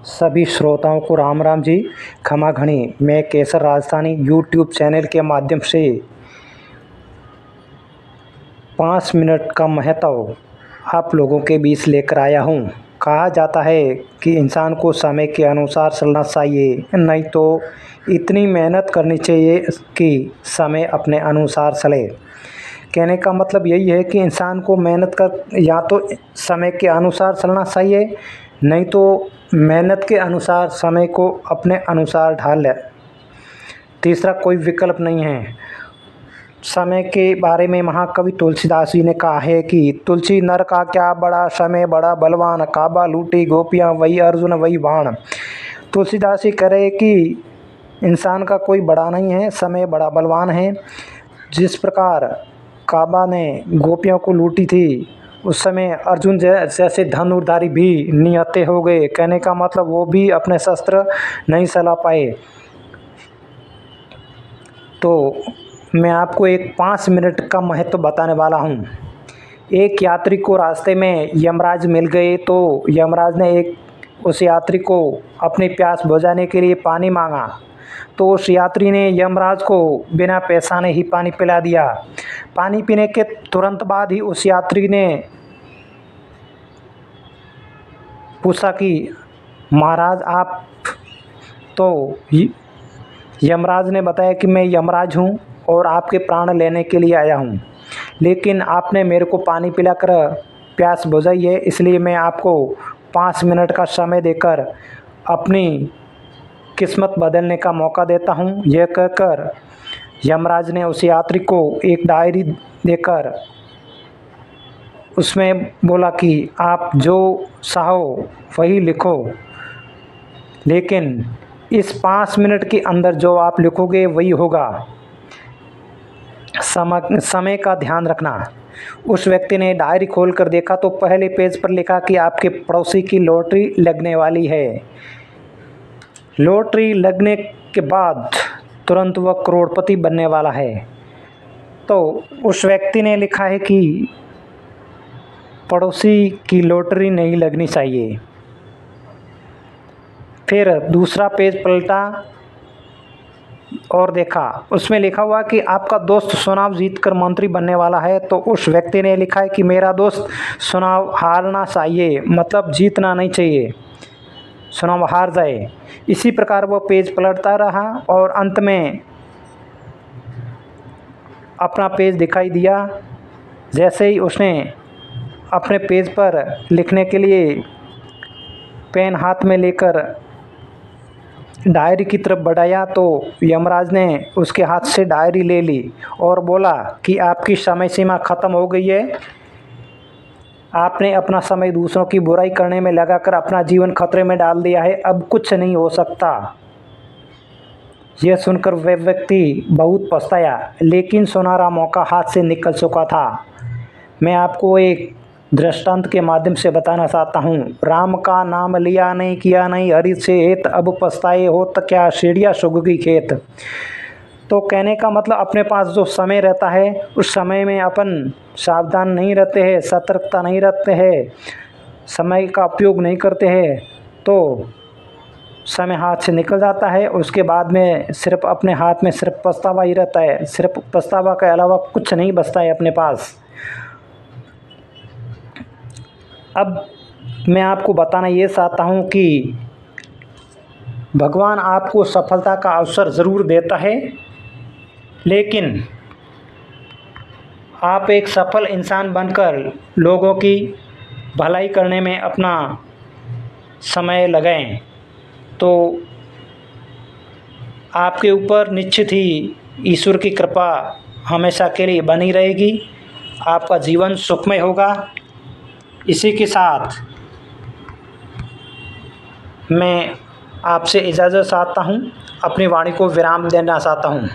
सभी श्रोताओं को राम राम जी। खमा घनी मैं केसर राजस्थानी यूट्यूब चैनल के माध्यम से 5 मिनट का महत्व आप लोगों के बीच लेकर आया हूँ। कहा जाता है कि इंसान को समय के अनुसार चलना चाहिए, नहीं तो इतनी मेहनत करनी चाहिए कि समय अपने अनुसार चले। कहने का मतलब यही है कि इंसान को मेहनत कर या तो समय के अनुसार चलना चाहिए, नहीं तो मेहनत के अनुसार समय को अपने अनुसार ढाल ले। तीसरा कोई विकल्प नहीं है। समय के बारे में महाकवि तुलसीदास जी ने कहा है कि तुलसी नर का क्या बड़ा, समय बड़ा बलवान, काबा लूटी गोपियाँ वही अर्जुन वही बाण। तुलसीदास जी कह रहे कि इंसान का कोई बड़ा नहीं है, समय बड़ा बलवान है। जिस प्रकार काबा ने गोपियों को लूटी थी, उस समय अर्जुन जैसे धनुर्धारी भी निहत्थे हो गए। कहने का मतलब वो भी अपने शस्त्र नहीं चला पाए। तो मैं आपको एक 5 मिनट का महत्व बताने वाला हूँ। एक यात्री को रास्ते में यमराज मिल गए, तो यमराज ने उस यात्री को अपनी प्यास बुझाने के लिए पानी मांगा, तो उस यात्री ने यमराज को बिना पैसाने ही पानी पिला दिया। पानी पीने के तुरंत बाद ही उस यात्री ने पूछा कि महाराज आप, तो यमराज ने बताया कि मैं यमराज हूँ और आपके प्राण लेने के लिए आया हूँ, लेकिन आपने मेरे को पानी पिलाकर प्यास बुझाई है, इसलिए मैं आपको 5 मिनट का समय देकर अपनी किस्मत बदलने का मौका देता हूँ। यह कहकर यमराज ने उस यात्री को एक डायरी देकर उसमें बोला कि आप जो चाहो वही लिखो, लेकिन इस 5 मिनट के अंदर जो आप लिखोगे वही होगा। समय का ध्यान रखना। उस व्यक्ति ने डायरी खोलकर देखा तो पहले पेज पर लिखा कि आपके पड़ोसी की लॉटरी लगने वाली है। लॉटरी लगने के बाद तुरंत वह करोड़पति बनने वाला है। तो उस व्यक्ति ने लिखा है कि पड़ोसी की लॉटरी नहीं लगनी चाहिए। फिर दूसरा पेज पलटा और देखा, उसमें लिखा हुआ कि आपका दोस्त चुनाव जीतकर मंत्री बनने वाला है। तो उस व्यक्ति ने लिखा है कि मेरा दोस्त चुनाव हारना चाहिए, मतलब जीतना नहीं चाहिए, चुनाव हार जाए। इसी प्रकार वो पेज पलटता रहा और अंत में अपना पेज दिखाई दिया। जैसे ही उसने अपने पेज पर लिखने के लिए पेन हाथ में लेकर डायरी की तरफ बढ़ाया, तो यमराज ने उसके हाथ से डायरी ले ली और बोला कि आपकी समय सीमा ख़त्म हो गई है। आपने अपना समय दूसरों की बुराई करने में लगाकर अपना जीवन खतरे में डाल दिया है, अब कुछ नहीं हो सकता। यह सुनकर वह व्यक्ति बहुत पछताया, लेकिन सुनहरा मौका हाथ से निकल चुका था। मैं आपको एक दृष्टांत के माध्यम से बताना चाहता हूँ। राम का नाम लिया नहीं, किया नहीं हरि से हेत, अब पछताए हो तो क्या सीढ़ियाँ सुगगी खेत। तो कहने का मतलब अपने पास जो समय रहता है, उस समय में अपन सावधान नहीं रहते हैं, सतर्कता नहीं रखते हैं, समय का उपयोग नहीं करते हैं, तो समय हाथ से निकल जाता है। उसके बाद में सिर्फ अपने हाथ में सिर्फ पछतावा ही रहता है, सिर्फ पछतावा के अलावा कुछ नहीं बचता है अपने पास। अब मैं आपको बताना ये चाहता हूँ कि भगवान आपको सफलता का अवसर ज़रूर देता है, लेकिन आप एक सफल इंसान बनकर लोगों की भलाई करने में अपना समय लगाएं, तो आपके ऊपर निश्चित ही ईश्वर की कृपा हमेशा के लिए बनी रहेगी। आपका जीवन सुखमय होगा। इसी के साथ मैं आपसे इजाज़त चाहता हूँ, अपनी वाणी को विराम देना चाहता हूँ।